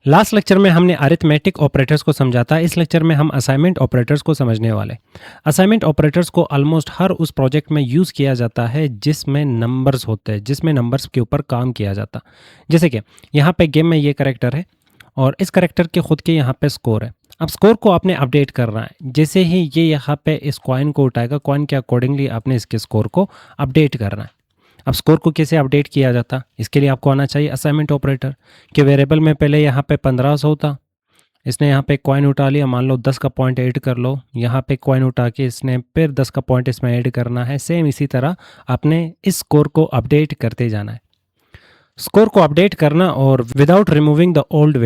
Last lecture में हमने arithmetic operators को समझा था। इस लेक्चर में हम असाइनमेंट ऑपरेटर्स को समझने वाले। असाइनमेंट ऑपरेटर्स को ऑलमोस्ट हर उस प्रोजेक्ट में यूज़ किया जाता है जिसमें नंबर्स होते हैं, जिसमें नंबर्स के ऊपर काम किया जाता। जैसे कि यहाँ पे गेम में ये करेक्टर है और इस करेक्टर के खुद के यहाँ पे स्कोर है। अब स्कोर को आपने अपडेट करना है। जैसे ही ये यहाँ पे इस कॉइन को उठाएगा, कॉइन के अकॉर्डिंगली आपने इसके स्कोर को अपडेट करना है। अब स्कोर को कैसे अपडेट किया जाता, इसके लिए आपको आना चाहिए असाइनमेंट ऑपरेटर। कि वेरिएबल में पहले यहाँ पे 1500 था, इसने यहाँ पे कॉइन उठा लिया, मान लो 10 का पॉइंट ऐड कर लो, यहाँ पे कॉइन उठा के इसने फिर 10 का पॉइंट इसमें ऐड करना है। सेम इसी तरह आपने इस स्कोर को अपडेट करते जाना है। स्कोर को अपडेट करना और without removing the old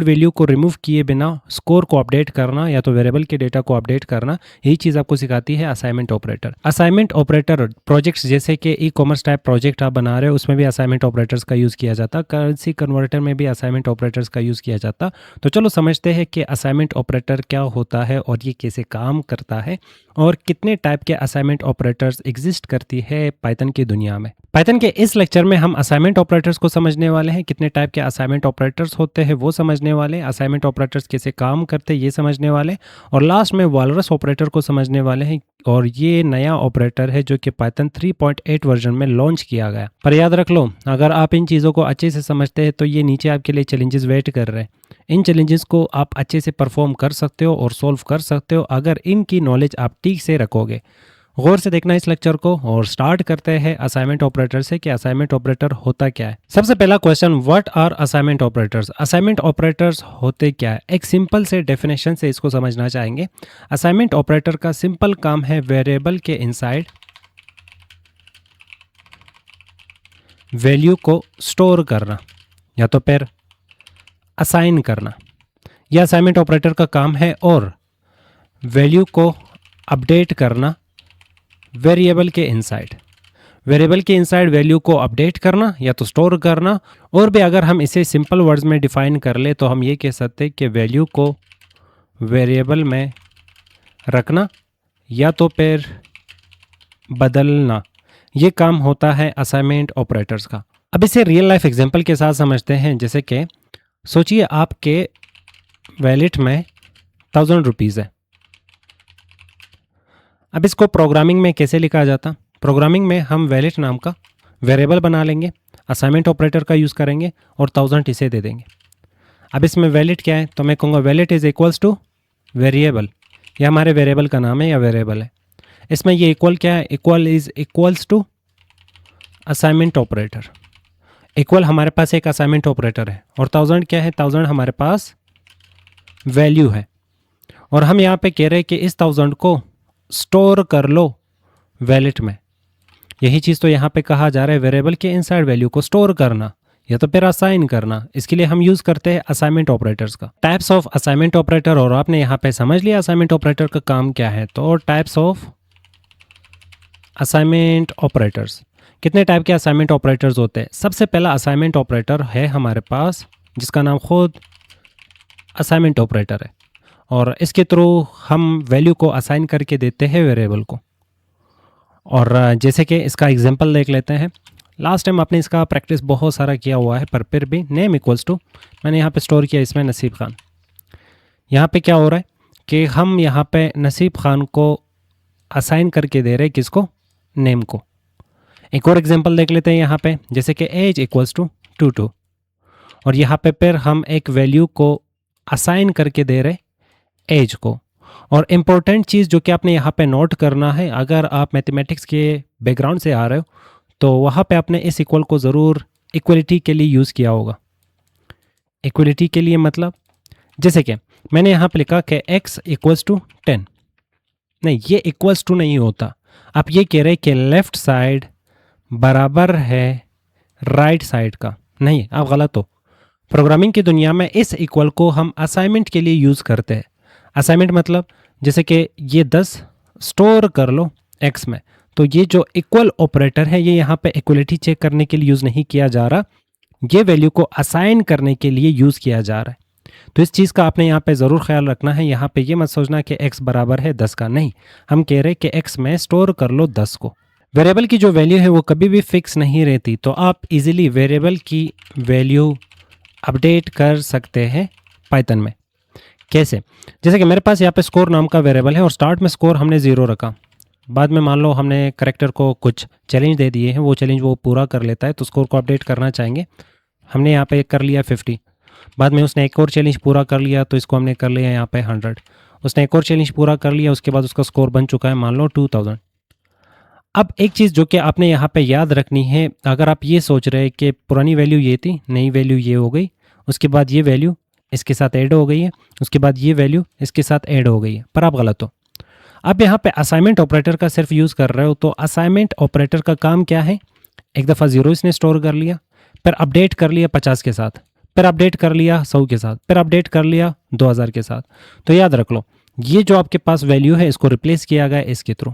value को रिमूव किए बिना स्कोर को अपडेट करना या तो वेरिएबल के डेटा को अपडेट करना, यही चीज़ आपको सिखाती है assignment operator. Assignment operator projects जैसे कि ई कॉमर्स टाइप प्रोजेक्ट आप बना रहे हो, उसमें भी असाइनमेंट ऑपरेटर्स का यूज़ किया जाता। करेंसी कन्वर्टर में भी असाइनमेंट ऑपरेटर्स का यूज़ किया जाता। तो चलो समझते हैं कि असाइनमेंट ऑपरेटर क्या होता है और ये कैसे काम करता है और कितने टाइप के असाइनमेंट ऑपरेटर्स एग्जिस्ट करती है पाइथन की दुनिया में। पाइथन के इस लेक्चर में हम असाइनमेंट ऑपरेटर्स को समझने वाले हैं। कितने टाइप के असाइनमेंट ऑपरेटर्स होते हैं वो समझने वाले, असाइनमेंट ऑपरेटर्स कैसे काम करते हैं ये समझने वाले, और लास्ट में वालरस ऑपरेटर को समझने वाले हैं। और ये नया ऑपरेटर है जो कि पाइथन 3.8 वर्जन में लॉन्च किया गया। पर याद रख लो, अगर आप इन चीज़ों को अच्छे से समझते हैं तो ये नीचे आपके लिए चैलेंजेस वेट कर रहे हैं। इन चैलेंजेस को आप अच्छे से परफॉर्म कर सकते हो और सोल्व कर सकते हो अगर इनकी नॉलेज आप ठीक से रखोगे। गौर से देखना इस लेक्चर को और स्टार्ट करते हैं असाइनमेंट ऑपरेटर से कि असाइनमेंट ऑपरेटर होता क्या है। सबसे पहला question, what are assignment operators? Assignment operators होते क्या है? एक सिंपल से डेफिनेशन से इसको समझना चाहेंगे। असाइनमेंट ऑपरेटर का सिंपल काम है वेरिएबल के इनसाइड वैल्यू को स्टोर करना या तो फिर असाइन करना। यह असाइनमेंट ऑपरेटर का काम है। और वैल्यू को अपडेट करना वेरिएबल के इनसाइड वैल्यू को अपडेट करना या तो स्टोर करना। और भी अगर हम इसे सिंपल वर्ड्स में डिफाइन कर ले तो हम ये कह सकते हैं कि वैल्यू को वेरिएबल में रखना या तो फिर बदलना, ये काम होता है असाइनमेंट ऑपरेटर्स का। अब इसे रियल लाइफ एग्जांपल के साथ समझते हैं। जैसे कि सोचिए आपके वैलेट में 1000 रुपीज़ है। अब इसको प्रोग्रामिंग में कैसे लिखा जाता? प्रोग्रामिंग में हम वैलेट नाम का वेरिएबल बना लेंगे, असाइनमेंट ऑपरेटर का यूज़ करेंगे और 1000 इसे दे देंगे। अब इसमें वैलेट क्या है तो मैं कहूँगा wallet is equals two variable. यह हमारे वेरिएबल का नाम है या वेरिएबल है। इसमें ये इक्वल क्या है? Equal is equals to assignment operator. Equal हमारे पास एक असाइनमेंट ऑपरेटर है और 1000 क्या है? 1000 हमारे पास वैल्यू है। और हम यहाँ पे कह रहे हैं कि इस 1000 को स्टोर कर लो वैलेट में। यही चीज़ तो यहाँ पे कहा जा रहा है, वेरिएबल के इनसाइड वैल्यू को स्टोर करना या तो फिर असाइन करना। इसके लिए हम यूज़ करते हैं असाइनमेंट ऑपरेटर्स का। टाइप्स ऑफ असाइनमेंट ऑपरेटर, और आपने यहाँ पे समझ लिया असाइनमेंट ऑपरेटर का काम क्या है। तो टाइप्स ऑफ असाइनमेंट ऑपरेटर्स, कितने टाइप के असाइनमेंट ऑपरेटर्स होते हैं? सबसे पहला असाइनमेंट ऑपरेटर है हमारे पास जिसका नाम खुद असाइनमेंट ऑपरेटर है, और इसके थ्रू हम वैल्यू को असाइन करके देते हैं वेरिएबल को। और जैसे कि इसका एग्जांपल देख लेते हैं। लास्ट टाइम आपने इसका प्रैक्टिस बहुत सारा किया हुआ है, पर फिर भी नेम इक्वल्स टू, मैंने यहाँ पे स्टोर किया इसमें नसीब खान। यहाँ पे क्या हो रहा है कि हम यहाँ पे नसीब खान को असाइन करके दे रहे हैं, किसको? नेम को। एक और एग्जांपल देख लेते हैं यहाँ पे, जैसे कि एज इक्वल्स टू 22, और यहाँ पे फिर हम एक वैल्यू को असाइन करके दे रहे एज को। और इम्पोर्टेंट चीज़ जो कि आपने यहाँ पे नोट करना है, अगर आप मैथमेटिक्स के बैकग्राउंड से आ रहे हो तो वहाँ पे आपने इस इक्वल को ज़रूर इक्वलिटी के लिए यूज़ किया होगा। इक्वलिटी के लिए मतलब, जैसे कि मैंने यहाँ पे लिखा कि x इक्वल्स टू 10, नहीं, ये इक्वल्स टू नहीं होता। आप ये कह रहे हैं कि लेफ़्ट साइड बराबर है राइट साइड का, नहीं, आप गलत हो। प्रोग्रामिंग की दुनिया में इस इक्वल को हम असाइनमेंट के लिए यूज़ करते हैं। असाइनमेंट मतलब जैसे कि ये 10 स्टोर कर लो x में, तो ये जो इक्वल ऑपरेटर है ये यहाँ पे इक्वलिटी चेक करने के लिए यूज़ नहीं किया जा रहा, ये वैल्यू को असाइन करने के लिए यूज़ किया जा रहा है। तो इस चीज़ का आपने यहाँ पे ज़रूर ख्याल रखना है। यहाँ पे ये मत सोचना कि x बराबर है 10 का, नहीं, हम कह रहे हैं कि x में स्टोर कर लो 10 को। वेरिएबल की जो वैल्यू है वो कभी भी फिक्स नहीं रहती, तो आप इजीली वेरिएबल की वैल्यू अपडेट कर सकते हैं पाइथन में। कैसे? जैसे कि मेरे पास यहाँ पे स्कोर नाम का वेरिएबल है और स्टार्ट में स्कोर हमने 0 रखा। बाद में मान लो हमने करेक्टर को कुछ चैलेंज दे दिए हैं, वो चैलेंज वो पूरा कर लेता है तो स्कोर को अपडेट करना चाहेंगे। हमने यहाँ पे कर लिया 50, बाद में उसने एक और चैलेंज पूरा कर लिया तो इसको हमने कर लिया यहाँ पे 100। उसने एक और चैलेंज पूरा कर लिया, उसके बाद उसका स्कोर बन चुका है मान लो 2000। अब एक चीज़ जो कि आपने यहाँ पे याद रखनी है, अगर आप ये सोच रहे हैं कि पुरानी वैल्यू ये थी, नई वैल्यू ये हो गई, उसके बाद ये वैल्यू इसके साथ ऐड हो गई है, उसके बाद ये वैल्यू इसके साथ ऐड हो गई है, पर आप गलत हो। आप यहाँ पे असाइनमेंट ऑपरेटर का सिर्फ यूज़ कर रहे हो, तो असाइनमेंट ऑपरेटर का काम क्या है? एक दफ़ा 0 इसने स्टोर कर लिया, फिर अपडेट कर लिया 50 के साथ, फिर अपडेट कर लिया 100 के साथ, फिर अपडेट कर लिया 2000 के साथ। तो याद रख लो, ये जो आपके पास वैल्यू है इसको रिप्लेस किया गया इसके थ्रू,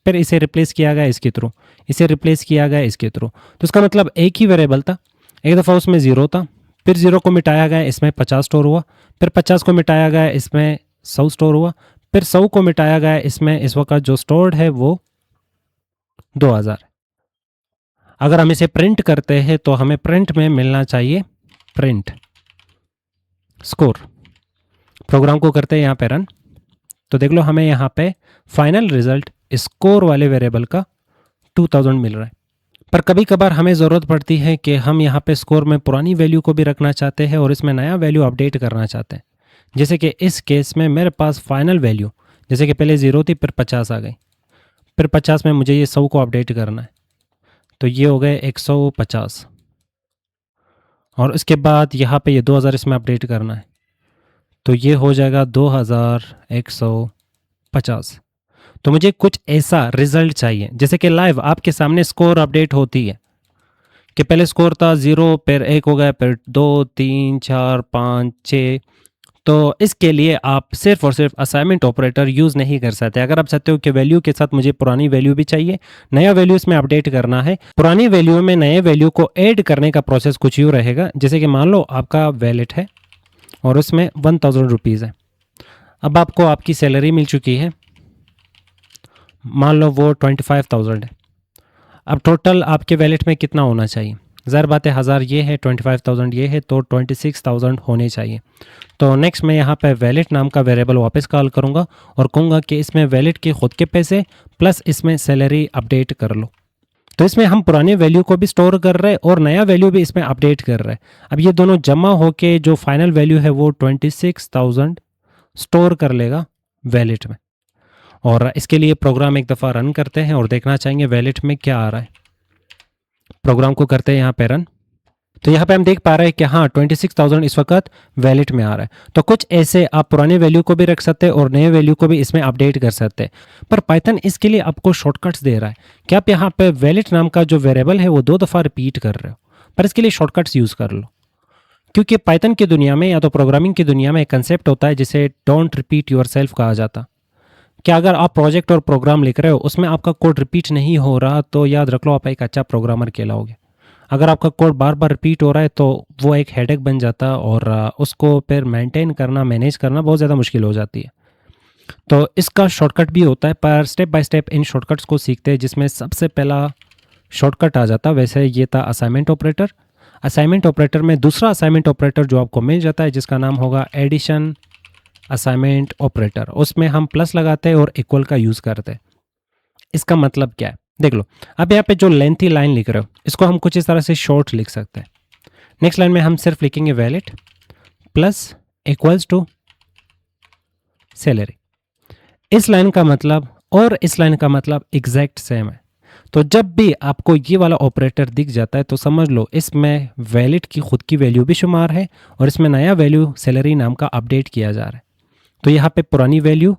फिर इसे रिप्लेस किया गया इसके थ्रू, इसे रिप्लेस किया गया इसके थ्रू। तो इसका मतलब एक ही वेरिएबल था, एक दफ़ा उसमें 0 था, फिर 0 को मिटाया गया इसमें 50 स्टोर हुआ, फिर 50 को मिटाया गया इसमें 100 स्टोर हुआ, फिर 100 को मिटाया गया इसमें इस वक्त जो स्टोर्ड है वो 2000। अगर हम इसे प्रिंट करते हैं तो हमें प्रिंट में मिलना चाहिए प्रिंट स्कोर। प्रोग्राम को करते हैं यहाँ पे रन, तो देख लो हमें यहाँ पे फाइनल रिजल्ट स्कोर वाले वेरिएबल का 2000 मिल रहा है। पर कभी कभार हमें ज़रूरत पड़ती है कि हम यहाँ पे स्कोर में पुरानी वैल्यू को भी रखना चाहते हैं और इसमें नया वैल्यू अपडेट करना चाहते हैं। जैसे कि इस केस में मेरे पास फाइनल वैल्यू जैसे कि पहले 0 थी, फिर 50 आ गई, फिर 50 में मुझे ये 100 को अपडेट करना है, तो ये हो गए 150, और उसके बाद यहाँ पे ये 2000 इसमें अपडेट करना है, तो ये हो जाएगा 2150। तो मुझे कुछ ऐसा रिजल्ट चाहिए जैसे कि लाइव आपके सामने स्कोर अपडेट होती है कि पहले स्कोर था 0, फिर 1 हो गया, फिर 2, 3, 4, 5, 6। तो इसके लिए आप सिर्फ और सिर्फ असाइनमेंट ऑपरेटर यूज़ नहीं कर सकते। अगर आप चाहते हो कि वैल्यू के साथ मुझे पुरानी वैल्यू भी चाहिए, नया वैल्यू इसमें अपडेट करना है, पुरानी वैल्यू में नए वैल्यू को ऐड करने का प्रोसेस कुछ यूँ रहेगा। जैसे कि मान लो आपका वैलेट है और उसमें 1000 रुपीज़ है। अब आपको आपकी सैलरी मिल चुकी है, मान लो वो 25,000 है। अब टोटल आपके वैलेट में कितना होना चाहिए? ज़ाहिर बात है 1000 ये है, 25,000 ये है, तो 26,000 होने चाहिए। तो नेक्स्ट मैं यहाँ पे वैलेट नाम का वेरिएबल वापस कॉल करूँगा और कहूँगा कि इसमें वैलेट के खुद के पैसे प्लस इसमें सैलरी अपडेट कर लो। तो इसमें हम पुराने वैल्यू को भी स्टोर कर रहे हैं और नया वैल्यू भी इसमें अपडेट कर रहे हैं। अब ये दोनों जमा होके जो फाइनल वैल्यू है वो 26,000 स्टोर कर लेगा वैलेट में। और इसके लिए प्रोग्राम एक दफ़ा रन करते हैं और देखना चाहेंगे वैलेट में क्या आ रहा है। प्रोग्राम को करते हैं यहाँ पे रन, तो यहाँ पे हम देख पा रहे हैं कि हाँ 26,000 इस वक्त वैलेट में आ रहा है। तो कुछ ऐसे आप पुराने वैल्यू को भी रख सकते हैं और नए वैल्यू को भी इसमें अपडेट कर सकते हैं। पर पाइथन इसके लिए आपको शॉर्टकट्स दे रहा है कि आप यहाँ पे वैलेट नाम का जो वेरिएबल है वो 2 दफ़ा रिपीट कर रहे हो, पर इसके लिए शॉर्टकट्स यूज़ कर लो। क्योंकि पाइथन की दुनिया में या तो प्रोग्रामिंग की दुनिया में एक कंसेप्ट होता है जिसे डोंट रिपीट योर सेल्फ कहा जाता। कि अगर आप प्रोजेक्ट और प्रोग्राम लिख रहे हो उसमें आपका कोड रिपीट नहीं हो रहा तो याद रख लो आप एक अच्छा प्रोग्रामर कहलाओगे। अगर आपका कोड बार बार रिपीट हो रहा है तो वो एक हेडेक बन जाता है और उसको फिर मेंटेन करना, मैनेज करना बहुत ज़्यादा मुश्किल हो जाती है। तो इसका शॉर्टकट भी होता है, पर step by step in shortcuts को सीखते हैं, जिसमें सबसे पहला शॉर्टकट आ जाता है। वैसे ये था असाइनमेंट ऑपरेटर। असाइनमेंट ऑपरेटर में दूसरा असाइनमेंट ऑपरेटर जो आपको मिल जाता है जिसका नाम होगा एडिशन असाइनमेंट ऑपरेटर। उसमें हम प्लस लगाते हैं और इक्वल का यूज़ करते हैं। इसका मतलब क्या है देख लो। अब यहाँ पे जो लेंथी लाइन लिख रहे हो इसको हम कुछ इस तरह से शॉर्ट लिख सकते हैं। नेक्स्ट लाइन में हम सिर्फ लिखेंगे wallet plus equals to salary. इस लाइन का मतलब और इस लाइन का मतलब एग्जैक्ट सेम है। तो जब भी आपको ये वाला ऑपरेटर दिख जाता है तो समझ लो इसमें वैलेट की खुद की वैल्यू भी शुमार है और इसमें नया वैल्यू सैलरी नाम का अपडेट किया जा रहा है। तो यहाँ पे पुरानी वैल्यू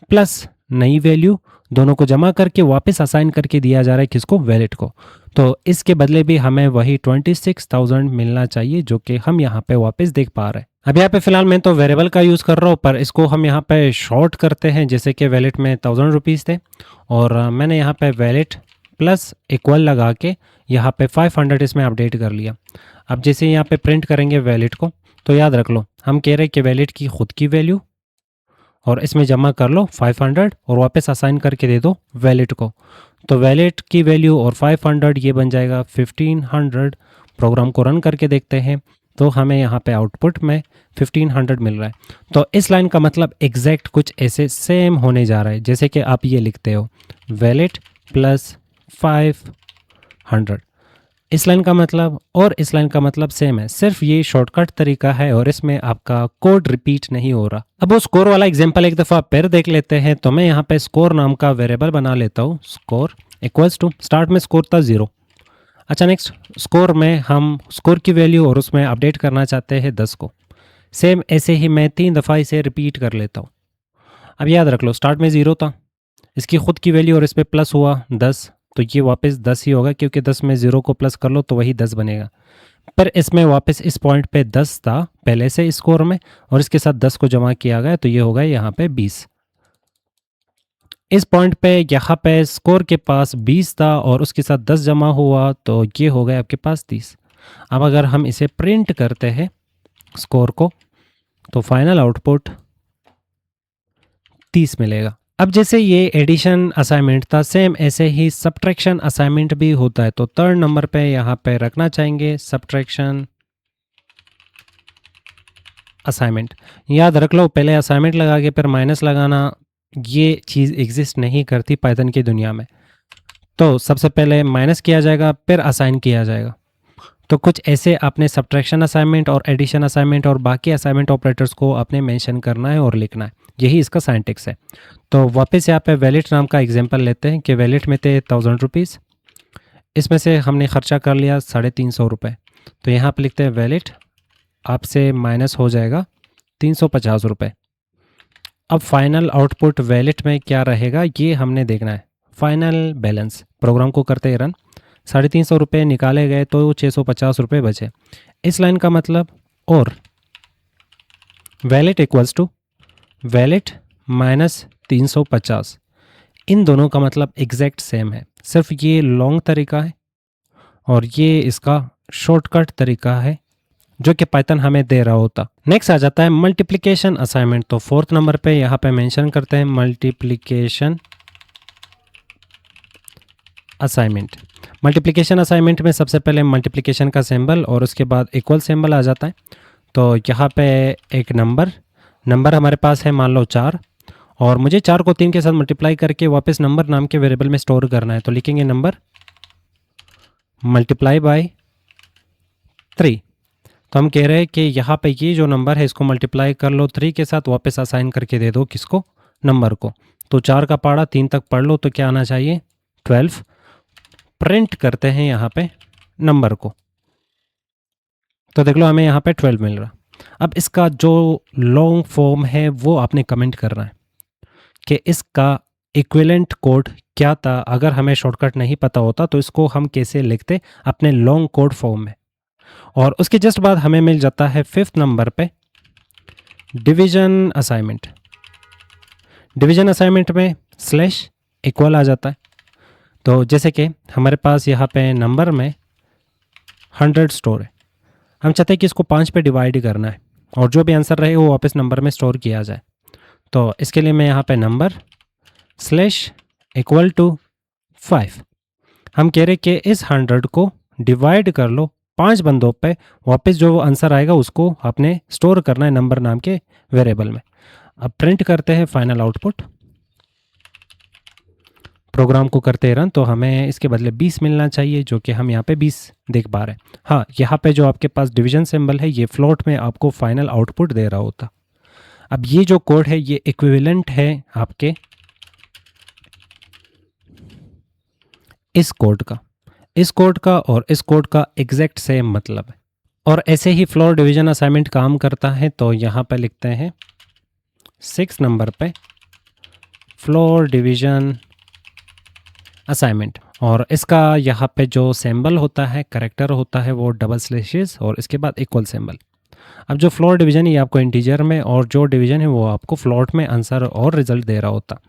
प्लस नई वैल्यू दोनों को जमा करके वापस असाइन करके दिया जा रहा है किसको? वैलेट को। तो इसके बदले भी हमें वही 26,000 मिलना चाहिए जो कि हम यहाँ पे वापस देख पा रहे हैं। अब यहाँ पे फिलहाल मैं तो वेरिएबल का यूज़ कर रहा हूँ, पर इसको हम यहाँ पे शॉर्ट करते हैं। जैसे कि वैलेट में 1000 रुपीज़ थे और मैंने यहाँ पे वैलेट प्लस इक्वल लगा के यहाँ पे 500 इसमें अपडेट कर लिया। अब जैसे यहाँ पे प्रिंट करेंगे वैलेट को तो याद रख लो हम कह रहे हैं कि वैलेट की खुद की वैल्यू और इसमें जमा कर लो 500 और वापस असाइन करके दे दो वैलेट को। तो वैलेट की वैल्यू और 500 ये बन जाएगा 1500। प्रोग्राम को रन करके देखते हैं तो हमें यहाँ पे आउटपुट में 1500 मिल रहा है। तो इस लाइन का मतलब एग्जैक्ट कुछ ऐसे सेम होने जा रहा है, जैसे कि आप ये लिखते हो वैलिड प्लस 500। इस लाइन का मतलब और इस लाइन का मतलब सेम है, सिर्फ ये शॉर्टकट तरीका है और इसमें आपका कोड रिपीट नहीं हो रहा। अब वो स्कोर वाला एग्जांपल एक दफ़ा फिर देख लेते हैं। तो मैं यहाँ पे स्कोर नाम का वेरिएबल बना लेता हूँ। स्कोर इक्वल्स टू, स्टार्ट में स्कोर था 0। अच्छा, नेक्स्ट स्कोर में हम स्कोर की वैल्यू और उसमें अपडेट करना चाहते हैं 10 को। सेम ऐसे ही मैं 3 दफ़ा इसे रिपीट कर लेता हूँ। अब याद रख लो, स्टार्ट में 0 था, इसकी खुद की वैल्यू और इस पर प्लस हुआ 10, तो ये वापस 10 ही होगा, क्योंकि 10 में 0 को प्लस कर लो तो वही 10 बनेगा। पर इसमें वापस इस पॉइंट पे 10 था पहले से स्कोर में, और इसके साथ 10 को जमा किया गया, तो ये होगा यहाँ पे 20। इस पॉइंट पे यहाँ पे स्कोर के पास 20 था और उसके साथ 10 जमा हुआ, तो ये हो गया आपके पास 30। अब अगर हम इसे प्रिंट करते हैं स्कोर को, तो फाइनल आउटपुट 30 मिलेगा। अब जैसे ये एडिशन असाइनमेंट था, सेम ऐसे ही सब्ट्रैक्शन असाइनमेंट भी होता है। तो थर्ड नंबर पे यहाँ पे रखना चाहेंगे सब्ट्रैक्शन असाइनमेंट। याद रख लो, पहले असाइनमेंट लगा के फिर माइनस लगाना, ये चीज़ एग्जिस्ट नहीं करती पाइथन की दुनिया में। तो सबसे पहले माइनस किया जाएगा, फिर असाइन किया जाएगा। तो कुछ ऐसे आपने सब्ट्रैक्शन असाइनमेंट और एडिशन असाइनमेंट और बाकी असाइनमेंट ऑपरेटर्स को आपने मेंशन करना है और लिखना है। यही इसका साइंटिक्स है। तो वापस यहाँ पे वैलिड नाम का एग्जांपल लेते हैं कि वैलिड में थे 1000 रुपीज़, इसमें से हमने खर्चा कर लिया 350 रुपये। तो यहाँ पे लिखते हैं वैलिड, आपसे माइनस हो जाएगा 350 रुपये। अब फाइनल आउटपुट वैलिड में क्या रहेगा ये हमने देखना है। फाइनल बैलेंस, प्रोग्राम को करते हैं रन, 350 रुपये निकाले गए तो 650 रुपये बचे। इस लाइन का मतलब और valid equals to valid minus 350, इन दोनों का मतलब एग्जैक्ट सेम है, सिर्फ ये लॉन्ग तरीका है और ये इसका शॉर्टकट तरीका है जो कि पाइथन हमें दे रहा होता। नेक्स्ट आ जाता है मल्टीप्लिकेशन असाइनमेंट। तो फोर्थ नंबर पे यहाँ पे मेंशन करते हैं मल्टीप्लिकेशन असाइनमेंट। मल्टीप्लिकेशन असाइनमेंट में सबसे पहले मल्टीप्लिकेशन का सिंबल और उसके बाद इक्वल सिंबल आ जाता है। तो यहाँ पे एक नंबर हमारे पास है, मान लो 4, और मुझे 4 को 3 के साथ मल्टीप्लाई करके वापस नंबर नाम के वेरिएबल में स्टोर करना है। तो लिखेंगे नंबर मल्टीप्लाई बाय 3। तो हम कह रहे हैं कि यहाँ पे ये जो नंबर है इसको मल्टीप्लाई कर लो 3 के साथ, वापस असाइन करके दे दो किसको, नंबर को। तो 4 का पहाड़ा 3 तक पढ़ लो, तो क्या आना चाहिए 12। प्रिंट करते हैं यहाँ पे नंबर को, तो देख लो हमें यहाँ पे 12 मिल रहा। अब इसका जो लॉन्ग फॉर्म है वो आपने कमेंट करना है कि इसका इक्विवेलेंट कोड क्या था। अगर हमें शॉर्टकट नहीं पता होता तो इसको हम कैसे लिखते अपने लॉन्ग कोड फॉर्म में। और उसके जस्ट बाद हमें मिल जाता है 5th नंबर पे डिवीजन असाइनमेंट। डिवीजन असाइनमेंट में स्लैश इक्वल आ जाता है। तो जैसे कि हमारे पास यहाँ पे नंबर में 100 स्टोर है, हम चाहते हैं कि इसको 5 पे डिवाइड करना है और जो भी आंसर रहे वो वापस नंबर में स्टोर किया जाए। तो इसके लिए मैं यहाँ पे नंबर स्लैश इक्वल टू 5, हम कह रहे कि इस 100 को डिवाइड कर लो 5 बंदों पे, वापस जो आंसर आएगा उसको आपने स्टोर करना है नंबर नाम के वेरिएबल में। अब प्रिंट करते हैं फाइनल आउटपुट, प्रोग्राम को करते हैं रन। तो हमें इसके बदले 20 मिलना चाहिए, जो कि हम यहाँ पे 20 देख पा रहे हैं। हाँ, यहाँ पे जो आपके पास डिवीजन सिंबल है ये फ्लोट में आपको फाइनल आउटपुट दे रहा होता। अब ये जो कोड है ये इक्विवेलेंट है आपके इस कोड का और इस कोड का एग्जैक्ट सेम मतलब है। और ऐसे ही फ्लोर डिवीजन असाइनमेंट काम करता है। तो यहाँ पे लिखते हैं 6 नंबर पे फ्लोर डिवीजन असाइनमेंट, और इसका यहाँ पे जो सिंबल होता है, करेक्टर होता है, वो डबल स्लैशेस और इसके बाद इक्वल सिंबल। अब जो फ्लोर डिवीजन ये आपको इंटीजर में और जो डिवीजन है वो आपको फ्लोट में आंसर और रिजल्ट दे रहा होता।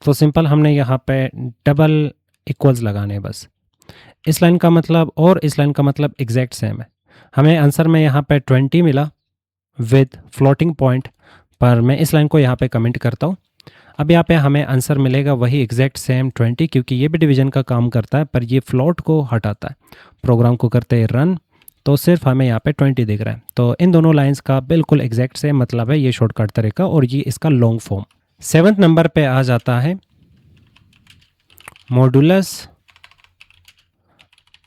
तो सिंपल हमने यहाँ पे डबल इक्वल्स लगाने बस। इस लाइन का मतलब और इस लाइन का मतलब एग्जैक्ट सेम है। हमें आंसर में यहाँ पे 20 मिला विद फ्लोटिंग पॉइंट, पर मैं इस लाइन को यहाँ पे कमेंट करता हूँ। अब यहाँ पे हमें आंसर मिलेगा वही एग्जैक्ट सेम 20, क्योंकि ये भी डिवीजन का काम करता है पर ये फ्लोट को हटाता है। प्रोग्राम को करते हैं रन, तो सिर्फ हमें यहाँ पे 20 दिख रहा है। तो इन दोनों लाइंस का बिल्कुल एग्जैक्ट से मतलब है ये शॉर्टकट तरीका और ये इसका लॉन्ग फॉर्म। 7th नंबर पे आ जाता है मॉडुलस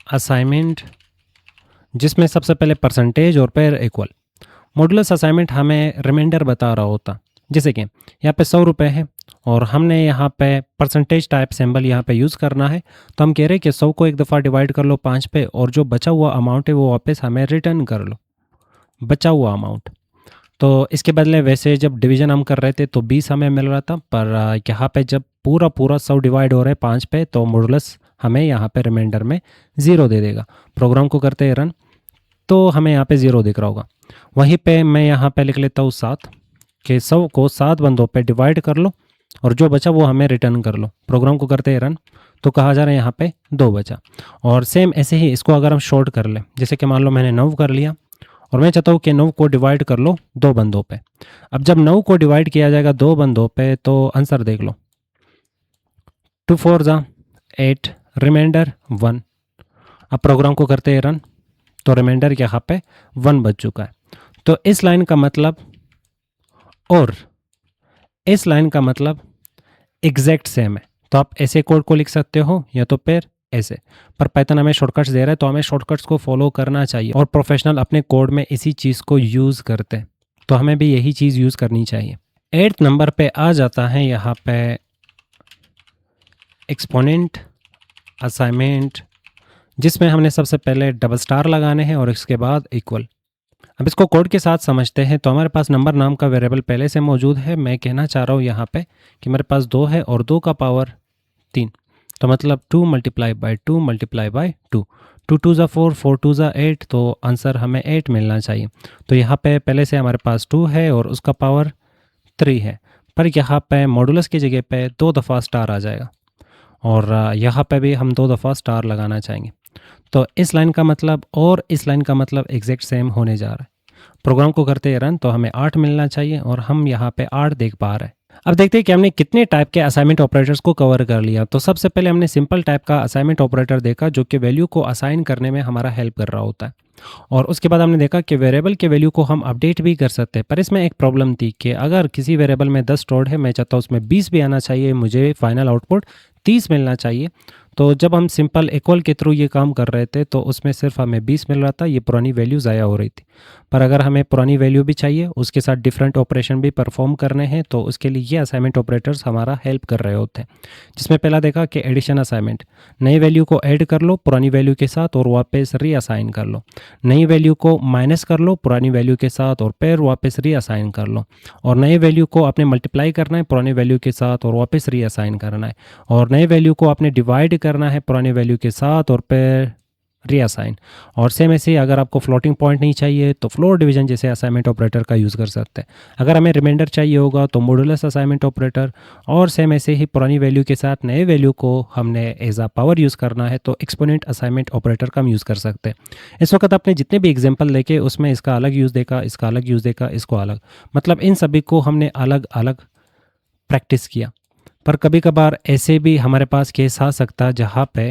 असाइनमेंट, जिसमें सबसे पहले परसेंटेज और फिर इक्वल। मॉडुलस असाइनमेंट हमें रिमाइंडर बता रहा होता, जैसे कि यहाँ पे 100 रुपये है और हमने यहाँ पे परसेंटेज टाइप सिंबल यहाँ पे यूज़ करना है। तो हम कह रहे हैं कि 100 को एक दफ़ा डिवाइड कर लो 5 पे और जो बचा हुआ अमाउंट है वो वापस हमें रिटर्न कर लो, बचा हुआ अमाउंट। तो इसके बदले वैसे जब डिवीज़न हम कर रहे थे तो 20 हमें मिल रहा था, पर यहाँ पे जब पूरा पूरा 100 डिवाइड हो रहा है 5 पे तो मॉडुलस हमें यहाँ पे रिमाइंडर में 0 दे देगा। प्रोग्राम को करते हैं रन तो हमें यहाँ पे 0 दिख रहा होगा। वहीं पे मैं यहाँ पे लिख लेता हूँ 7 कि 100 को 7 बंदों पे डिवाइड कर लो और जो बचा वो हमें रिटर्न कर लो। प्रोग्राम को करते हैं रन तो कहा जा रहा है यहाँ पे 2 बचा। और सेम ऐसे ही इसको अगर हम शॉर्ट कर लें, जैसे कि मान लो मैंने 9 कर लिया और मैं चाहता हूँ कि 9 को डिवाइड कर लो 2 बंदों पे। अब जब 9 को डिवाइड किया जाएगा 2 बंदों पे तो आंसर देख लो, 2 4 ज़ा 8, रिमाइंडर 1। अब प्रोग्राम को करते हैं रन तो रिमाइंडर यहाँ पे 1 बच चुका है। तो इस लाइन का मतलब और इस लाइन का मतलब एग्जैक्ट सेम है। तो आप ऐसे कोड को लिख सकते हो या तो फिर ऐसे, पर पाइथन हमें शॉर्टकट्स दे रहा है तो हमें शॉर्टकट्स को फॉलो करना चाहिए और प्रोफेशनल अपने कोड में इसी चीज़ को यूज़ करते हैं, तो हमें भी यही चीज़ यूज़ करनी चाहिए। 8th नंबर पे आ जाता है यहाँ पे एक्सपोनेंट असाइनमेंट, जिसमें हमने सबसे पहले डबल स्टार लगाने हैं और इसके बाद इक्वल। अब इसको कोड के साथ समझते हैं। तो हमारे पास नंबर नाम का वेरिएबल पहले से मौजूद है। मैं कहना चाह रहा हूँ यहाँ पे कि मेरे पास 2 है और 2 का पावर 3, तो मतलब 2 मल्टीप्लाई बाई 2 मल्टीप्लाई बाई 2, 2 2 ज़ा 4, 4 2 ज़ा 8, तो आंसर हमें 8 मिलना चाहिए। तो यहाँ पे पहले से हमारे पास 2 है और उसका पावर 3 है, पर यहाँ पे मॉडुलस की जगह पे 2 दफ़ा स्टार आ जाएगा और यहाँ पे भी हम 2 दफ़ा स्टार लगाना चाहेंगे। तो इस लाइन का मतलब और इस लाइन का मतलब एग्जैक्ट सेम होने जा रहा है। प्रोग्राम को करते हैं रन तो हमें 8 मिलना चाहिए और हम यहाँ पे 8 देख पा रहे हैं। अब देखते हैं कि हमने कितने टाइप के असाइनमेंट ऑपरेटर्स को कवर कर लिया। तो सबसे पहले हमने सिंपल टाइप का असाइनमेंट ऑपरेटर देखा जो कि वैल्यू को असाइन करने में हमारा हेल्प कर रहा होता है, और उसके बाद हमने देखा कि वेरिएबल के वैल्यू को हम अपडेट भी कर सकते हैं। पर इसमें एक प्रॉब्लम थी कि अगर किसी वेरिएबल में 10 स्टोर्ड है, मैं चाहता हूँ उसमें 20 भी आना चाहिए, मुझे फाइनल आउटपुट 30 मिलना चाहिए। तो जब हम सिंपल इक्वल के थ्रू ये काम कर रहे थे तो उसमें सिर्फ हमें 20 मिल रहा था, ये पुरानी वैल्यू ज़ाया हो रही थी। पर अगर हमें पुरानी वैल्यू भी चाहिए, उसके साथ डिफरेंट ऑपरेशन भी परफॉर्म करने हैं, तो उसके लिए ये असाइनमेंट ऑपरेटर्स हमारा हेल्प कर रहे होते हैं। जिसमें पहला देखा कि एडिशन असाइनमेंट, नई वैल्यू को ऐड कर लो पुरानी वैल्यू के साथ और वापस रीअसाइन कर लो। नई वैल्यू को माइनस कर लो पुरानी वैल्यू के साथ और फिर वापस रीअसाइन कर लो। और नई वैल्यू को आपने मल्टीप्लाई करना है पुरानी वैल्यू के साथ और वापस रीअसाइन करना है। और नई वैल्यू को आपने डिवाइड करना है पुरानी वैल्यू के साथ और फिर रीअसाइन। और सेम ऐसे अगर आपको फ्लोटिंग पॉइंट नहीं चाहिए तो फ्लोर डिवीजन जैसे असाइनमेंट ऑपरेटर का यूज़ कर सकते हैं। अगर हमें रिमाइंडर चाहिए होगा तो मॉडुलस असाइनमेंट ऑपरेटर, और सेम ऐसे ही पुरानी वैल्यू के साथ नए वैल्यू को हमने एज अ पावर यूज़ करना है तो एक्सपोनेंट असाइनमेंट ऑपरेटर का हम यूज़ कर सकते हैं। इस वक्त आपने जितने भी एग्जाम्पल देखे उसमें इसका अलग यूज़ देखा, इसका अलग यूज़ देखा, इसको अलग, मतलब इन सभी को हमने अलग अलग प्रैक्टिस किया। पर कभी कभार ऐसे भी हमारे पास केस आ सकता है जहाँ पे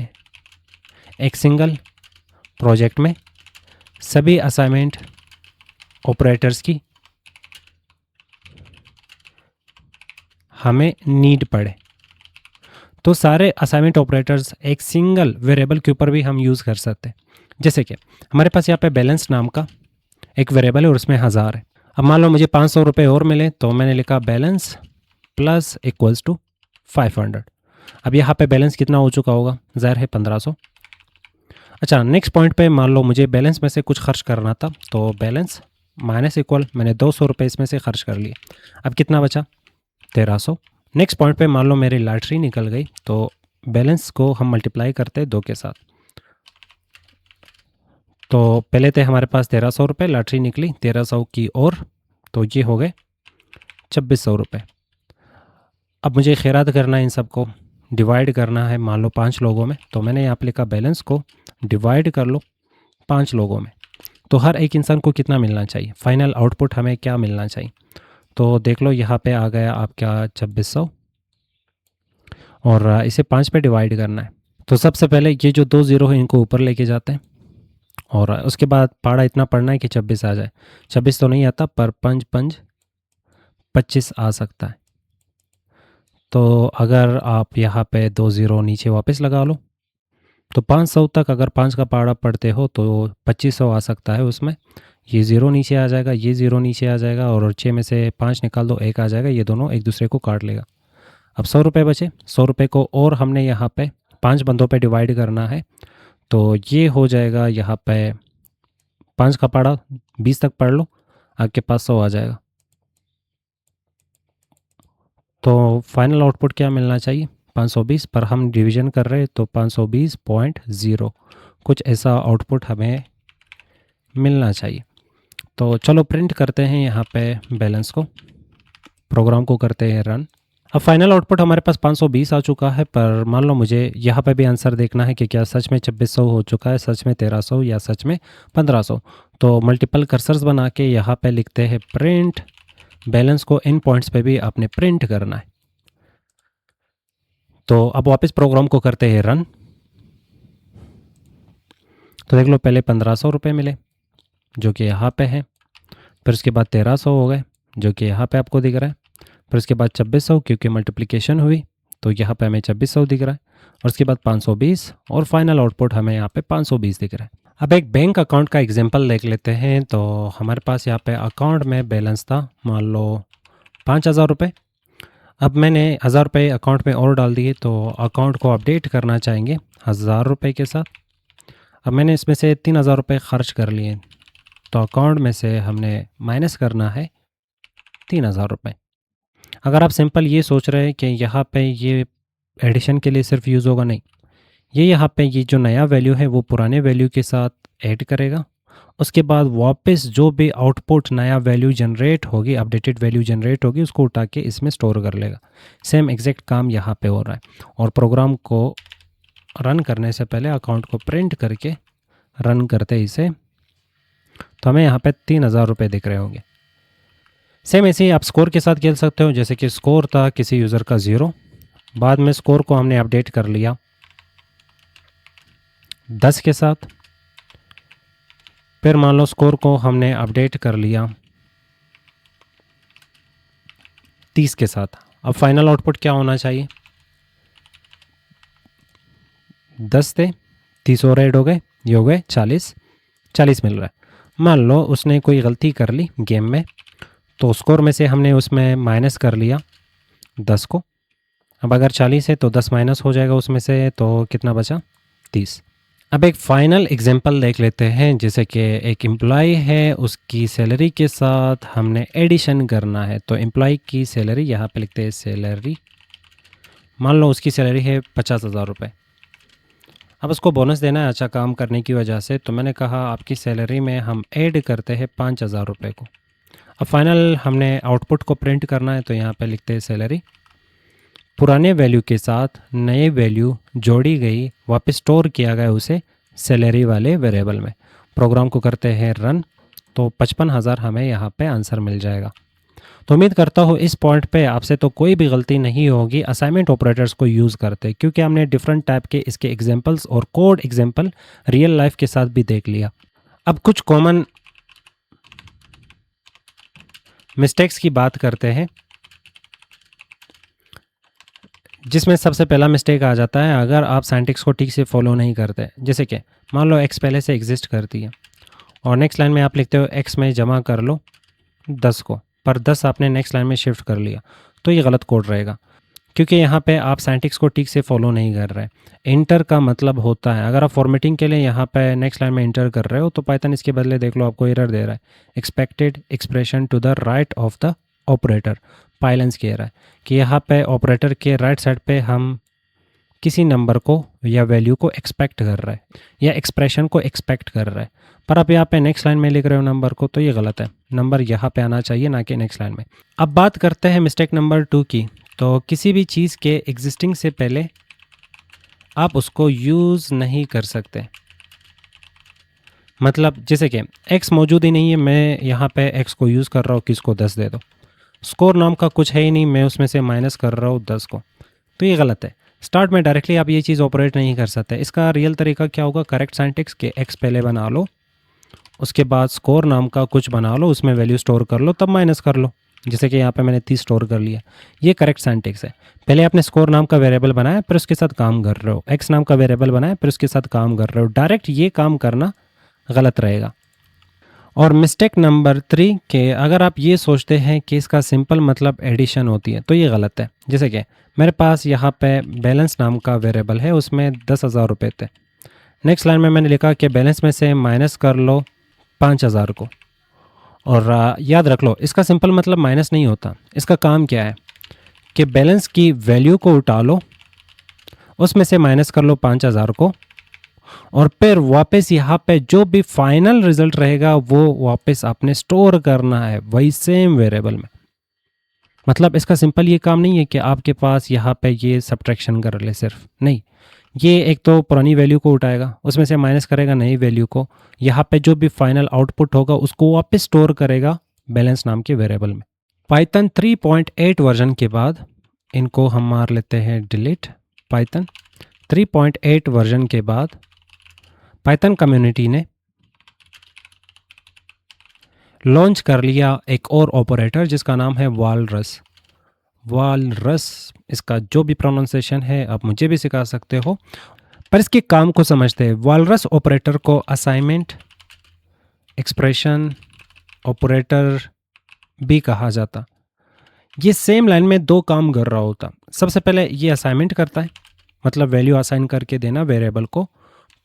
एक सिंगल प्रोजेक्ट में सभी असाइनमेंट ऑपरेटर्स की हमें नीड पड़े, तो सारे असाइनमेंट ऑपरेटर्स एक सिंगल वेरिएबल के ऊपर भी हम यूज़ कर सकते हैं। जैसे कि हमारे पास यहाँ पे बैलेंस नाम का एक वेरिएबल है और उसमें 1000 है। अब मान लो मुझे 500 रुपये और मिले तो मैंने लिखा बैलेंस प्लस इक्वल्स टू 500। अब यहाँ पे बैलेंस कितना हो चुका होगा, ज़ाहिर है 1500। अच्छा, नेक्स्ट पॉइंट पे मान लो मुझे बैलेंस में से कुछ खर्च करना था तो बैलेंस माइनस इक्वल मैंने 200 रुपये इसमें से खर्च कर लिए। अब कितना बचा, 1300। नेक्स्ट पॉइंट पे मान लो मेरी लॉटरी निकल गई तो बैलेंस को हम मल्टीप्लाई करते हैं 2 के साथ। तो पहले थे हमारे पास 1300 रुपये, लॉटरी निकली 1300 की और, तो ये हो गए 2600 रुपये। अब मुझे खैरात करना है, इन सबको डिवाइड करना है मान लो 5 लोगों में, तो मैंने यहाँ पे लिखा बैलेंस को डिवाइड कर लो 5 लोगों में। तो हर एक इंसान को कितना मिलना चाहिए, फाइनल आउटपुट हमें क्या मिलना चाहिए। तो देख लो यहाँ पे आ गया आपका 2600 और इसे 5 पे डिवाइड करना है। तो सबसे पहले ये जो 2 ज़ीरो है इनको ऊपर लेके जाते हैं और उसके बाद पहाड़ा इतना पढ़ना है कि 26 आ जाए। 26 तो नहीं आता, पर 5 5 25 आ सकता है। तो अगर आप यहाँ पे 2 ज़ीरो नीचे वापस लगा लो, तो 500 तक अगर 5 का पहाड़ा पढ़ते हो तो 2500 आ सकता है उसमें। ये ज़ीरो नीचे आ जाएगा, ये ज़ीरो नीचे आ जाएगा, और 6 में से 5 निकाल दो, 1 आ जाएगा। ये दोनों एक दूसरे को काट लेगा। अब 100 रुपये बचे। 100 रुपये को और हमने यहाँ पे 5 बंदों पे डिवाइड करना है। तो ये हो जाएगा यहाँ पे 5 का पहाड़ा 20 तक पढ़ लो, आपके पास 100 आ जाएगा। तो फाइनल आउटपुट क्या मिलना चाहिए? 520, पर हम डिवीज़न कर रहे हैं तो 520.0 कुछ ऐसा आउटपुट हमें मिलना चाहिए। तो चलो प्रिंट करते हैं यहाँ पे बैलेंस को, प्रोग्राम को करते हैं रन। अब फाइनल आउटपुट हमारे पास 520 आ चुका है, पर मान लो मुझे यहाँ पे भी आंसर देखना है कि क्या सच में 2600 हो चुका है, सच में 1300, या सच में 1500। तो मल्टीपल कर्सर्स बना के यहाँ पे लिखते हैं प्रिंट बैलेंस को इन पॉइंट्स पे भी आपने प्रिंट करना है। तो अब वापस प्रोग्राम को करते हैं रन। तो देख लो, पहले 1500 रुपये मिले जो कि यहाँ पे है, फिर उसके बाद 1300 हो गए जो कि यहाँ पे आपको दिख रहा है, फिर उसके बाद 2600 क्योंकि मल्टीप्लिकेशन हुई तो यहाँ पे हमें 2600 दिख रहा है, और उसके बाद 520, और फाइनल आउटपुट हमें यहाँ पे 520 दिख रहा है। अब एक बैंक अकाउंट का एग्जांपल देख लेते हैं। तो हमारे पास यहाँ पे अकाउंट में बैलेंस था मान लो 5000 रुपये। अब मैंने 1000 रुपये अकाउंट में और डाल दिए, तो अकाउंट को अपडेट करना चाहेंगे 1000 रुपये के साथ। अब मैंने इसमें से 3000 रुपये खर्च कर लिए, तो अकाउंट में से हमने माइनस करना है 3000 रुपये। अगर आप सिंपल ये सोच रहे हैं कि यहाँ पे ये एडिशन के लिए सिर्फ यूज़ होगा, नहीं, ये यहाँ पे ये जो नया वैल्यू है वो पुराने वैल्यू के साथ ऐड करेगा। उसके बाद वापस जो भी आउटपुट नया वैल्यू जनरेट होगी, अपडेटेड वैल्यू जनरेट होगी, उसको उठा के इसमें स्टोर कर लेगा। सेम एग्जैक्ट काम यहाँ पे हो रहा है। और प्रोग्राम को रन करने से पहले अकाउंट को प्रिंट करके रन करते इसे, तो हमें यहाँ पे 3000 रुपये दिख रहे होंगे। सेम ऐसे ही आप स्कोर के साथ खेल सकते हो। जैसे कि स्कोर था किसी यूज़र का 0, बाद में स्कोर को हमने अपडेट कर लिया 10 के साथ, फिर मान लो स्कोर को हमने अपडेट कर लिया 30 के साथ। अब फाइनल आउटपुट क्या होना चाहिए? 10 थे, 30 और ऐड हो गए, ये हो गए 40, 40 मिल रहा है। मान लो उसने कोई गलती कर ली गेम में, तो स्कोर में से हमने उसमें माइनस कर लिया 10 को। अब अगर 40 है तो 10 माइनस हो जाएगा उसमें से, तो कितना बचा? 30। अब एक फाइनल एग्जांपल देख लेते हैं। जैसे कि एक एम्प्लॉय है, उसकी सैलरी के साथ हमने एडिशन करना है। तो एम्प्लॉय की सैलरी यहाँ पे लिखते हैं सैलरी। मान लो उसकी सैलरी है 50,000 रुपये। अब उसको बोनस देना है अच्छा काम करने की वजह से, तो मैंने कहा आपकी सैलरी में हम ऐड करते हैं 5000 रुपये को। अब फाइनल हमने आउटपुट को प्रिंट करना है, तो यहाँ पे लिखते हैं सैलरी। पुराने वैल्यू के साथ नए वैल्यू जोड़ी गई, वापस स्टोर किया गया उसे सैलरी वाले वेरिएबल में। प्रोग्राम को करते हैं रन, तो 55,000 हमें यहाँ पे आंसर मिल जाएगा। तो उम्मीद करता हूँ इस पॉइंट पे आपसे तो कोई भी गलती नहीं होगी असाइनमेंट ऑपरेटर्स को यूज़ करते, क्योंकि हमने डिफरेंट टाइप के इसके एग्जांपल्स और कोड एग्जांपल रियल लाइफ के साथ भी देख लिया। अब कुछ कॉमन मिस्टेक्स की बात करते हैं, जिसमें सबसे पहला मिस्टेक आ जाता है अगर आप साइंटिक्स को ठीक से फॉलो नहीं करते। जैसे कि मान लो एक्स पहले से एग्जिस्ट करती है, और नेक्स्ट लाइन में आप लिखते हो एक्स में जमा कर लो 10 को, पर 10 आपने नेक्स्ट लाइन में शिफ्ट कर लिया, तो ये गलत कोड रहेगा, क्योंकि यहाँ पे आप साइंटिक्स को ठीक से फॉलो नहीं कर रहे। इंटर का मतलब होता है, अगर आप फॉर्मेटिंग के लिए यहाँ पे नेक्स्ट लाइन में इंटर कर रहे हो, तो पाइथन इसके बदले देख लो आपको एरर दे रहा है, expected expression to the right of the operator. Pylance कह रहा है कि यहाँ पे ऑपरेटर के राइट साइड पे हम किसी नंबर को या वैल्यू को एक्सपेक्ट कर रहा है, या एक्सप्रेशन को एक्सपेक्ट कर रहा है, पर आप यहाँ पे नेक्स्ट लाइन में लिख रहे हो नंबर को, तो ये गलत है। नंबर यहाँ पे आना चाहिए, ना कि नेक्स्ट लाइन में। अब बात करते हैं मिस्टेक नंबर 2 की। तो किसी भी चीज़ के एग्जिस्टिंग से पहले आप उसको यूज़ नहीं कर सकते। मतलब जैसे कि एक्स मौजूद ही नहीं है, मैं यहाँ पे एक्स को यूज़ कर रहा हूँ, किसको 10 दे दो। स्कोर नाम का कुछ है ही नहीं, मैं उसमें से माइनस कर रहा हूँ 10 को, तो ये गलत है। स्टार्ट में डायरेक्टली आप ये चीज़ ऑपरेट नहीं कर सकते। इसका रियल तरीका क्या होगा? करेक्ट साइंटिक्स के एक्स पहले बना लो उसके बाद स्कोर नाम का कुछ बना लो, उसमें वैल्यू स्टोर कर लो, तब माइनस कर लो। जैसे कि यहाँ पे मैंने 30 स्टोर कर लिया। ये करेक्ट सिंटैक्स है। पहले आपने स्कोर नाम का वेरिएबल बनाया, फिर उसके साथ काम कर रहे हो। एक्स नाम का वेरिएबल बनाया, फिर उसके साथ काम कर रहे हो। डायरेक्ट ये काम करना गलत रहेगा। और मिस्टेक नंबर 3 के अगर आप ये सोचते हैं कि इसका सिंपल मतलब एडिशन होती है, तो ये गलत है। जैसे कि मेरे पास यहाँ पे बैलेंस नाम का वेरिएबल है, उसमें 10,000 रुपये थे। नेक्स्ट लाइन में मैंने लिखा कि बैलेंस में से माइनस कर लो 5,000 को। और याद रख लो, इसका सिंपल मतलब माइनस नहीं होता। इसका काम क्या है कि बैलेंस की वैल्यू को उठा लो, उसमें से माइनस कर लो 5,000 को, और फिर वापस यहाँ पे जो भी फाइनल रिजल्ट रहेगा वो वापस आपने स्टोर करना है वही सेम वेरिएबल में। मतलब इसका सिंपल ये काम नहीं है कि आपके पास यहाँ पे ये सब्ट्रैक्शन कर ले, सिर्फ नहीं। ये एक तो पुरानी वैल्यू को उठाएगा, उसमें से माइनस करेगा नई वैल्यू को, यहाँ पे जो भी फाइनल आउटपुट होगा उसको वापस स्टोर करेगा बैलेंस नाम के वेरिएबल में। पाइथन 3.8 वर्जन के बाद इनको हम मार लेते हैं डिलीट। पाइथन 3.8 वर्जन के बाद पाइथन कम्युनिटी ने लॉन्च कर लिया एक और ऑपरेटर जिसका नाम है वालरस। वालरस, इसका जो भी प्रोनाउंसिएशन है आप मुझे भी सिखा सकते हो, पर इसके काम को समझते हैं। वालरस ऑपरेटर को असाइनमेंट एक्सप्रेशन ऑपरेटर भी कहा जाता। ये सेम लाइन में दो काम कर रहा होता। सबसे पहले ये असाइनमेंट करता है, मतलब वैल्यू असाइन करके देना वेरिएबल को,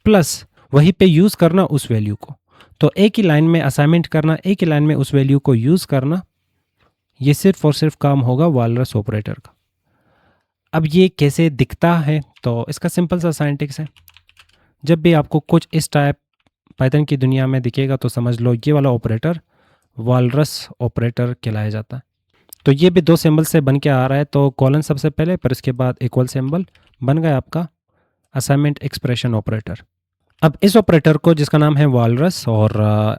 प्लस वहीं पे यूज़ करना उस वैल्यू को। तो एक ही लाइन में असाइनमेंट करना, एक ही लाइन में उस वैल्यू को यूज़ करना, ये सिर्फ और सिर्फ काम होगा वालरस ऑपरेटर का। अब ये कैसे दिखता है, तो इसका सिंपल सा सिंटैक्स है। जब भी आपको कुछ इस टाइप पाइथन की दुनिया में दिखेगा तो समझ लो ये वाला ऑपरेटर वालरस ऑपरेटर कहलाया जाता है। तो ये भी दो सिंबल से बन के आ रहा है, तो कॉलन सबसे पहले, पर इसके बाद इक्वल सिंबल, बन गया आपका असाइनमेंट एक्सप्रेशन ऑपरेटर। अब इस ऑपरेटर को, जिसका नाम है वालरस और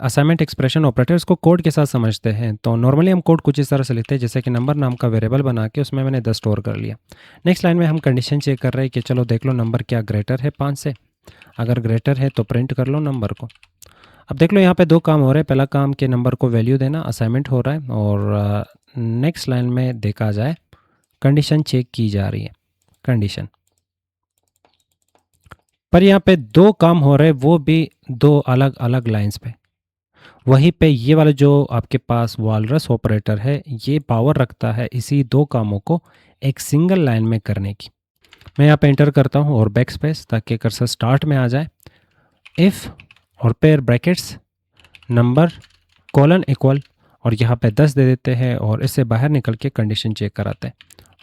असाइनमेंट एक्सप्रेशन ऑपरेटर, इसको कोड के साथ समझते हैं। तो नॉर्मली हम कोड कुछ इस तरह से लिखते हैं, जैसे कि नंबर नाम का वेरिएबल बना के उसमें मैंने 10 स्टोर कर लिया। नेक्स्ट लाइन में हम कंडीशन चेक कर रहे हैं कि चलो देख लो नंबर क्या ग्रेटर है 5 से। अगर ग्रेटर है तो प्रिंट कर लो नंबर को। अब देख लो यहाँ पे दो काम हो रहे हैं। पहला काम के नंबर को वैल्यू देना, असाइनमेंट हो रहा है, और नेक्स्ट लाइन में देखा जाए कंडीशन चेक की जा रही है, कंडीशन। पर यहाँ पे दो काम हो रहे हैं, वो भी दो अलग अलग लाइंस पे। वहीं पे ये वाला जो आपके पास वालरस ऑपरेटर है, ये पावर रखता है इसी दो कामों को एक सिंगल लाइन में करने की। मैं यहाँ पे एंटर करता हूँ और बैक स्पेस, ताकि कर्सर स्टार्ट में आ जाए। इफ़ और pair brackets number colon equal, और यहाँ पे 10 दे देते हैं, और इससे बाहर निकल के कंडीशन चेक कराते हैं,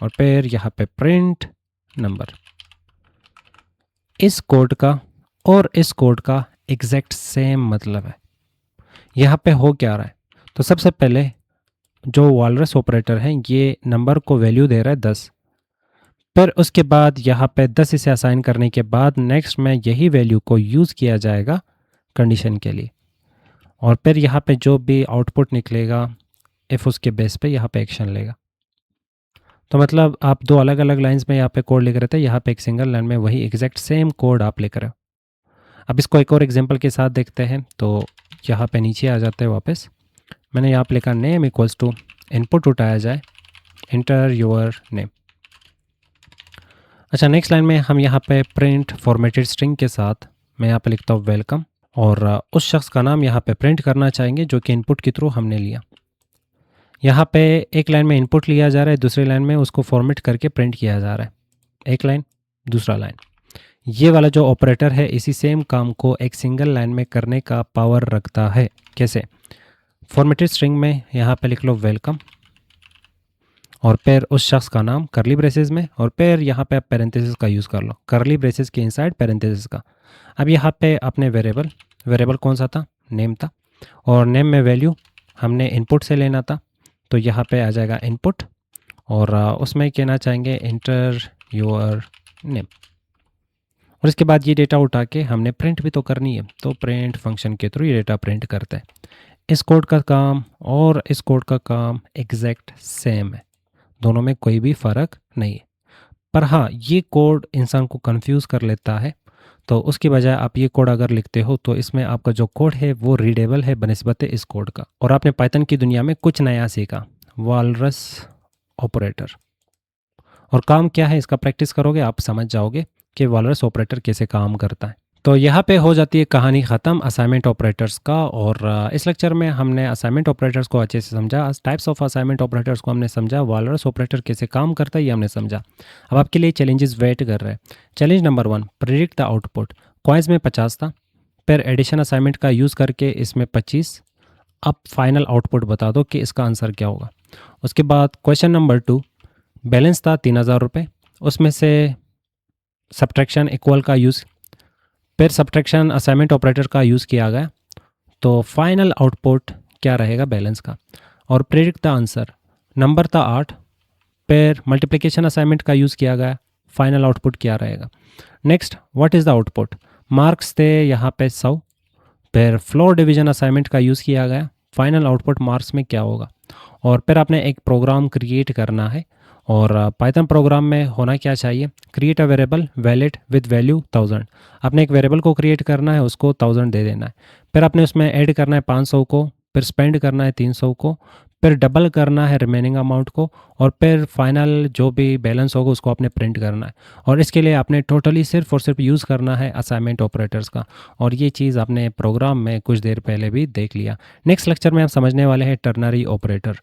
और फिर यहाँ पे प्रिंट नंबर। इस कोड का और इस कोड का एग्जैक्ट सेम मतलब है। यहाँ पे हो क्या रहा है, तो सबसे पहले जो वालरस ऑपरेटर है ये नंबर को वैल्यू दे रहा है 10, फिर उसके बाद यहाँ पे 10 इसे असाइन करने के बाद नेक्स्ट में यही वैल्यू को यूज़ किया जाएगा कंडीशन के लिए, और फिर यहाँ पे जो भी आउटपुट निकलेगा इफ़ उसके बेस पे यहाँ पे एक्शन लेगा। तो मतलब आप दो अलग अलग लाइंस में यहाँ पे कोड लिख रहे थे, यहाँ पे एक सिंगल लाइन में वही एग्जैक्ट सेम कोड आप लिख रहे हो। अब इसको एक और एग्जांपल के साथ देखते हैं। तो यहाँ पे नीचे आ जाते हैं वापस। मैंने यहाँ पे लिखा नेम इक्वल्स टू, इनपुट उठाया जाए इंटर योर नेम। अच्छा, नेक्स्ट लाइन में हम यहाँ पे प्रिंट फॉर्मेटेड स्ट्रिंग के साथ मैं यहाँ पे लिखता हूँ वेलकम, और उस शख्स का नाम यहाँ पे प्रिंट करना चाहेंगे जो कि इनपुट के थ्रू हमने लिया। यहाँ पे एक लाइन में इनपुट लिया जा रहा है, दूसरी लाइन में उसको फॉर्मेट करके प्रिंट किया जा रहा है। एक लाइन दूसरा लाइन, ये वाला जो ऑपरेटर है इसी सेम काम को एक सिंगल लाइन में करने का पावर रखता है। कैसे? फॉर्मेटेड स्ट्रिंग में यहाँ पे लिख लो वेलकम, और फिर उस शख्स का नाम करली ब्रेसेस में, और फिर यहाँ पे आप पैरेंथेसिस का यूज़ कर लो, करली ब्रेसेस के इनसाइड पैरेंथेसिस का। अब यहाँ पे अपने वेरिएबल कौन सा था? नेम था, और नेम में वैल्यू हमने इनपुट से लेना था, तो यहाँ पे आ जाएगा इनपुट, और उसमें कहना चाहेंगे इंटर योर नेम, और इसके बाद ये डेटा उठा के हमने प्रिंट भी तो करनी है, तो प्रिंट फंक्शन के थ्रू ये डेटा प्रिंट करता है। इस कोड का काम और इस कोड का काम एग्जैक्ट सेम है, दोनों में कोई भी फ़र्क नहीं है। पर हाँ, ये कोड इंसान को कंफ्यूज कर लेता है, तो उसकी बजाय आप ये कोड अगर लिखते हो तो इसमें आपका जो कोड है वो रीडेबल है बनिस्बत इस कोड का। और आपने पाइथन की दुनिया में कुछ नया सीखा, वालरस ऑपरेटर। और काम क्या है इसका प्रैक्टिस करोगे आप समझ जाओगे कि वालरस ऑपरेटर कैसे काम करता है। तो यहाँ पे हो जाती है कहानी ख़त्म असाइनमेंट ऑपरेटर्स का। और इस लेक्चर में हमने असाइनमेंट ऑपरेटर्स को अच्छे से समझा, टाइप्स ऑफ असाइनमेंट ऑपरेटर्स को हमने समझा, वालरस ऑपरेटर कैसे काम करता है ये हमने समझा। अब आपके लिए चैलेंजेस वेट कर रहे हैं। Challenge number 1, predict the output. Coins में 50 था, फिर एडिशन असाइनमेंट का यूज़ करके इसमें 25। अब फाइनल आउटपुट बता दो कि इसका आंसर क्या होगा। उसके बाद क्वेश्चन नंबर 2, बैलेंस था 3000 रुपये, उसमें से सब्ट्रैक्शन इक्वल का यूज़, फिर सब्ट्रैक्शन असाइनमेंट ऑपरेटर का यूज़ किया गया, तो फाइनल आउटपुट क्या रहेगा बैलेंस का। और प्रेडिक्ट द आंसर, नंबर था 8, फिर मल्टीप्लिकेशन असाइनमेंट का यूज़ किया गया, फाइनल आउटपुट क्या रहेगा। Next, what is the output, marks थे यहाँ पे 100, फिर फ्लोर डिवीजन असाइनमेंट का यूज़ किया गया, फाइनल आउटपुट मार्क्स में क्या होगा। और फिर आपने एक प्रोग्राम क्रिएट करना है। और पाइथन प्रोग्राम में होना क्या चाहिए, create a variable valid with value 1000। आपने एक वेरिएबल को क्रिएट करना है, उसको 1000 दे देना है, फिर आपने उसमें ऐड करना है 500 को, फिर स्पेंड करना है 300 को, फिर डबल करना है रिमेनिंग अमाउंट को, और फिर फाइनल जो भी बैलेंस होगा उसको आपने प्रिंट करना है। और इसके लिए आपने टोटली सिर्फ और सिर्फ यूज़ करना है असाइनमेंट ऑपरेटर्स का। और ये चीज़ आपने प्रोग्राम में कुछ देर पहले भी देख लिया। नेक्स्ट लेक्चर में हम समझने वाले हैं टर्नरी ऑपरेटर।